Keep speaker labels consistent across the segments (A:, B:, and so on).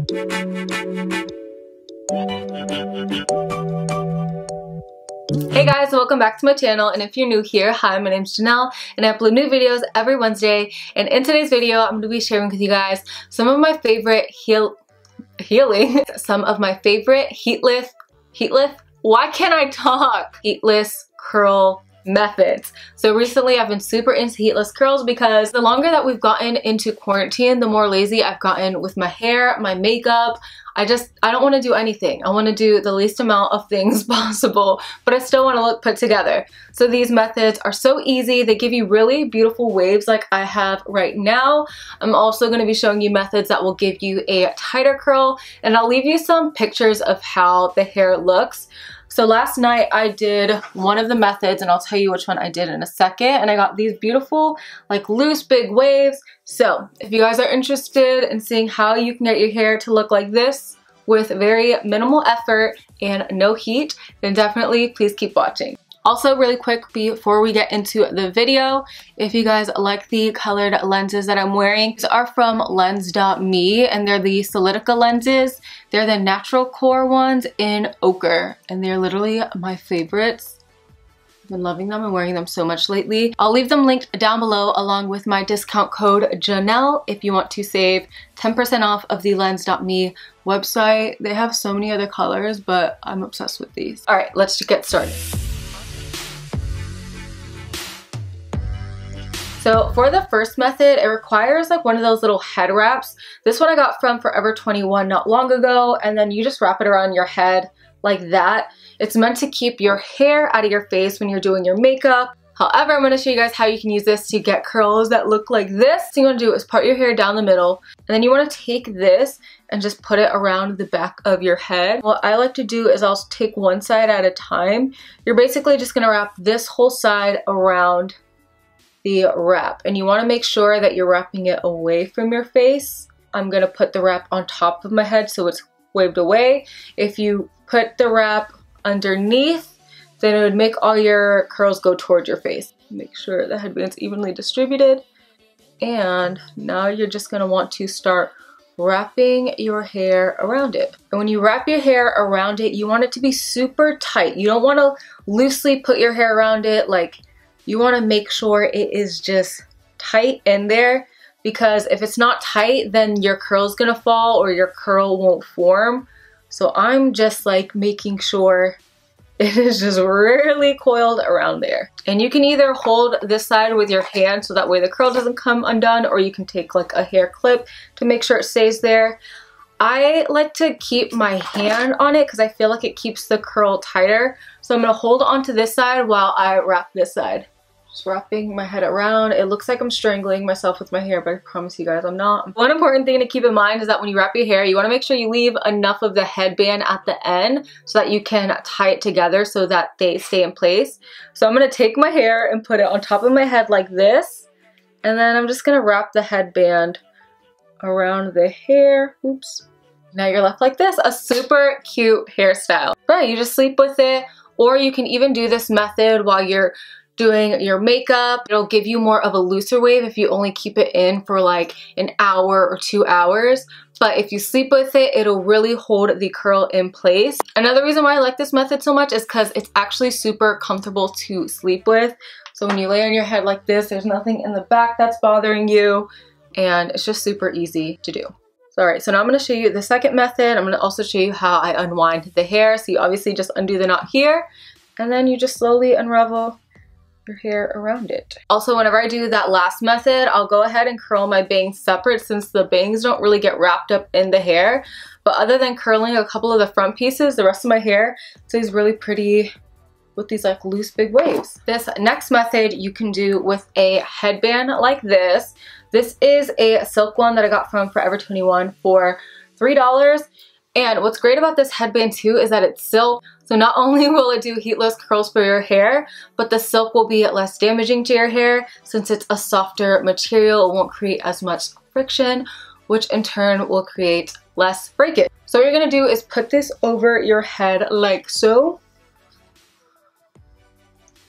A: Hey guys, welcome back to my channel, and if you're new here, hi, my name's Janelle and I upload new videos every Wednesday, and in today's video I'm going to be sharing with you guys some of my favorite heatless curl methods. So recently I've been super into heatless curls because the longer that we've gotten into quarantine, the more lazy I've gotten with my hair, my makeup. I don't want to do anything. I want to do the least amount of things possible, but I still want to look put together. So these methods are so easy. They give you really beautiful waves like I have right now. I'm also going to be showing you methods that will give you a tighter curl, and I'll leave you some pictures of how the hair looks. So last night I did one of the methods, and I'll tell you which one I did in a second, and I got these beautiful like loose big waves. So if you guys are interested in seeing how you can get your hair to look like this with very minimal effort and no heat, then definitely please keep watching. Also, really quick before we get into the video, if you guys like the colored lenses that I'm wearing, these are from lens.me, and they're the Solidica lenses. They're the natural core ones in ochre, and they're literally my favorites. I've been loving them and wearing them so much lately. I'll leave them linked down below along with my discount code Janelle if you want to save 10% off of the lens.me website. They have so many other colors, but I'm obsessed with these. All right, let's just get started. So for the first method, it requires like one of those little head wraps. This one I got from Forever 21 not long ago, and then you just wrap it around your head like that. It's meant to keep your hair out of your face when you're doing your makeup. However, I'm going to show you guys how you can use this to get curls that look like this. So you want to do is part your hair down the middle, and then you want to take this and just put it around the back of your head. What I like to do is I'll take one side at a time. You're basically just going to wrap this whole side around the wrap, and you want to make sure that you're wrapping it away from your face. I'm going to put the wrap on top of my head so it's waved away. If you put the wrap underneath, then it would make all your curls go towards your face. Make sure the headband's evenly distributed, and now you're just going to want to start wrapping your hair around it. And when you wrap your hair around it, you want it to be super tight. You don't want to loosely put your hair around it. Like, you want to make sure it is just tight in there, because if it's not tight, then your curl's gonna fall or your curl won't form. So I'm just like making sure it is just really coiled around there. And you can either hold this side with your hand so that way the curl doesn't come undone, or you can take like a hair clip to make sure it stays there. I like to keep my hand on it because I feel like it keeps the curl tighter. So I'm gonna hold onto this side while I wrap this side. Just wrapping my head around. It looks like I'm strangling myself with my hair, but I promise you guys I'm not. One important thing to keep in mind is that when you wrap your hair, you want to make sure you leave enough of the headband at the end so that you can tie it together so that they stay in place. So I'm going to take my hair and put it on top of my head like this, and then I'm just going to wrap the headband around the hair. Oops. Now you're left like this, a super cute hairstyle. But you just sleep with it, or you can even do this method while you're doing your makeup. It'll give you more of a looser wave if you only keep it in for like an hour or 2 hours. But if you sleep with it, it'll really hold the curl in place. Another reason why I like this method so much is because it's actually super comfortable to sleep with. So when you lay on your head like this, there's nothing in the back that's bothering you, and it's just super easy to do. Alright, so now I'm going to show you the second method. I'm going to also show you how I unwind the hair. So you obviously just undo the knot here, and then you just slowly unravel your hair around it. Also, whenever I do that last method, I'll go ahead and curl my bangs separate since the bangs don't really get wrapped up in the hair. But other than curling a couple of the front pieces, the rest of my hair stays really pretty with these like loose big waves. This next method you can do with a headband like this. This is a silk one that I got from Forever 21 for $3. And what's great about this headband too is that it's silk. So not only will it do heatless curls for your hair, but the silk will be less damaging to your hair since it's a softer material. It won't create as much friction, which in turn will create less breakage. So what you're gonna do is put this over your head like so.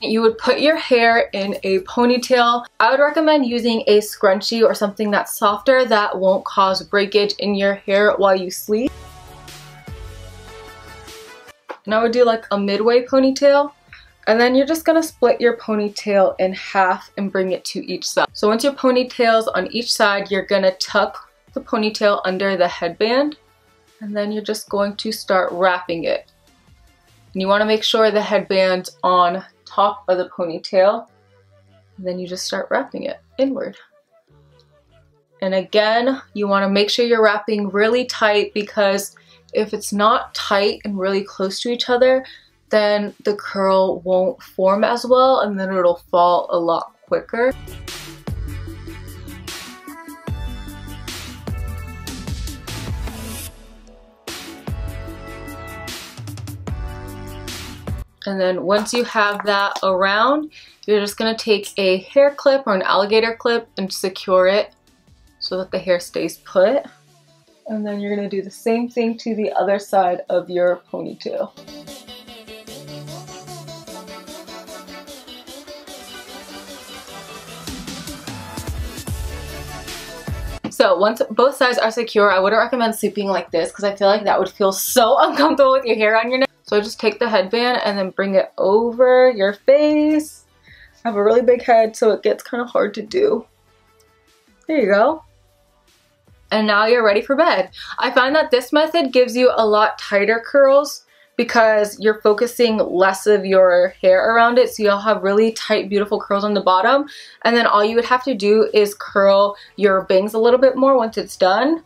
A: You would put your hair in a ponytail. I would recommend using a scrunchie or something that's softer that won't cause breakage in your hair while you sleep. And I would do like a midway ponytail. And then you're just gonna split your ponytail in half and bring it to each side. So once your ponytail's on each side, you're gonna tuck the ponytail under the headband. And then you're just going to start wrapping it. And you wanna make sure the headband's on top of the ponytail, and then you just start wrapping it inward. And again, you want to make sure you're wrapping really tight, because if it's not tight and really close to each other, then the curl won't form as well, and then it'll fall a lot quicker. And then once you have that around, you're just gonna take a hair clip or an alligator clip and secure it so that the hair stays put. And then you're gonna do the same thing to the other side of your ponytail. So once both sides are secure, I wouldn't recommend sleeping like this because I feel like that would feel so uncomfortable with your hair on your neck. So just take the headband and then bring it over your face. I have a really big head, so it gets kind of hard to do. There you go. And now you're ready for bed. I find that this method gives you a lot tighter curls because you're focusing less of your hair around it, so you'll have really tight, beautiful curls on the bottom. And then all you would have to do is curl your bangs a little bit more once it's done.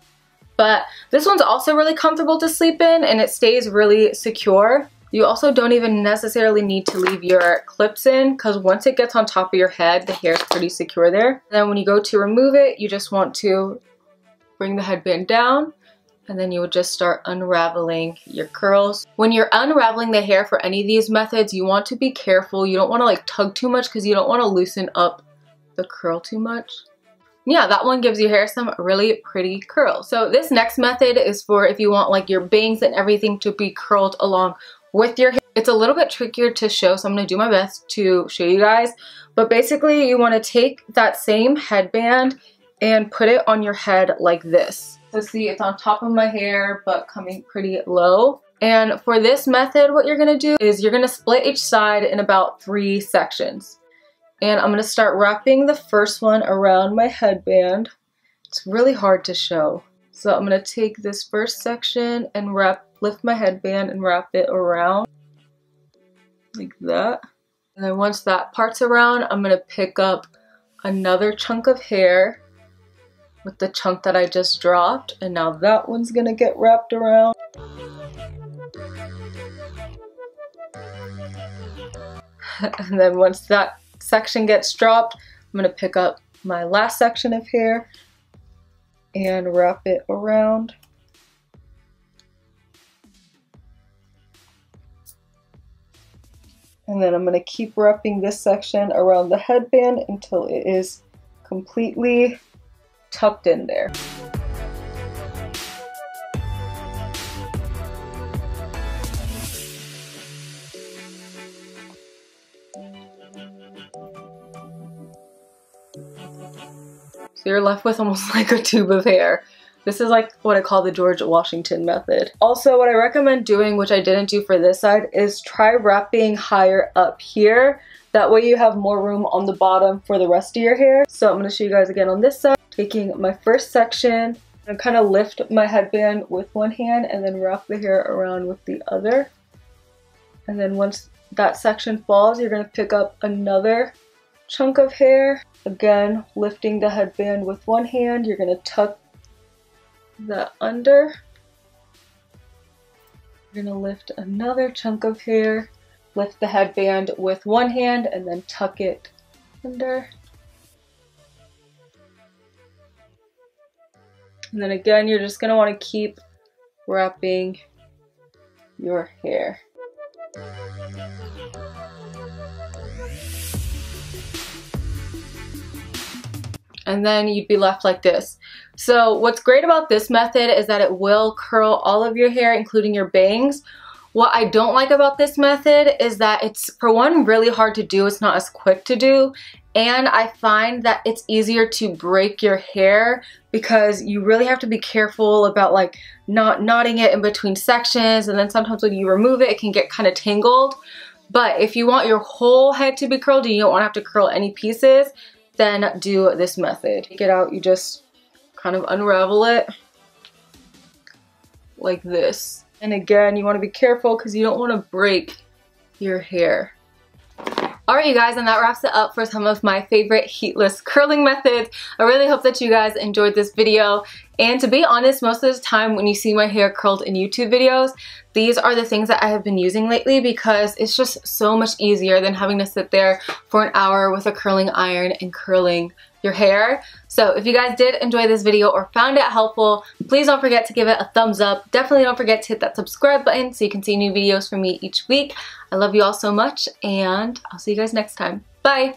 A: But this one's also really comfortable to sleep in, and it stays really secure. You also don't even necessarily need to leave your clips in, because once it gets on top of your head, the hair is pretty secure there. And then when you go to remove it, you just want to bring the headband down, and then you would just start unraveling your curls. When you're unraveling the hair for any of these methods, you want to be careful. You don't want to like tug too much because you don't want to loosen up the curl too much. Yeah, that one gives your hair some really pretty curls. So this next method is for if you want like your bangs and everything to be curled along with your hair. It's a little bit trickier to show, so I'm going to do my best to show you guys. But basically you want to take that same headband and put it on your head like this. So see, it's on top of my hair but coming pretty low. And for this method, what you're going to do is you're going to split each side in about 3 sections. And I'm going to start wrapping the first one around my headband. It's really hard to show. So I'm going to take this first section and lift my headband and wrap it around like that. And then once that part's around, I'm going to pick up another chunk of hair with the chunk that I just dropped. And now that one's going to get wrapped around. And then once that section gets dropped, I'm going to pick up my last section of hair and wrap it around. And then I'm going to keep wrapping this section around the headband until it is completely tucked in there. So you're left with almost like a tube of hair. This is like what I call the George Washington method. Also, what I recommend doing, which I didn't do for this side, is try wrapping higher up here. That way you have more room on the bottom for the rest of your hair. So I'm going to show you guys again on this side. Taking my first section, and kind of lift my headband with one hand and then wrap the hair around with the other. And then once that section falls, you're going to pick up another chunk of hair. Again, lifting the headband with one hand, you're going to tuck that under. You're going to lift another chunk of hair, lift the headband with one hand, and then tuck it under. And then again, you're just going to want to keep wrapping your hair. And then you'd be left like this. So what's great about this method is that it will curl all of your hair, including your bangs. What I don't like about this method is that it's, for one, really hard to do. It's not as quick to do. And I find that it's easier to break your hair because you really have to be careful about like not knotting it in between sections, and then sometimes when you remove it, it can get kind of tangled. But if you want your whole head to be curled and you don't want to have to curl any pieces, then do this method. Take it out, you just kind of unravel it like this. And again, you want to be careful because you don't want to break your hair. Alright you guys, and that wraps it up for some of my favorite heatless curling methods. I really hope that you guys enjoyed this video. And to be honest, most of the time when you see my hair curled in YouTube videos, these are the things that I have been using lately because it's just so much easier than having to sit there for an hour with a curling iron and curling your hair. So if you guys did enjoy this video or found it helpful, please don't forget to give it a thumbs up. Definitely don't forget to hit that subscribe button so you can see new videos from me each week. I love you all so much, and I'll see you guys next time. Bye!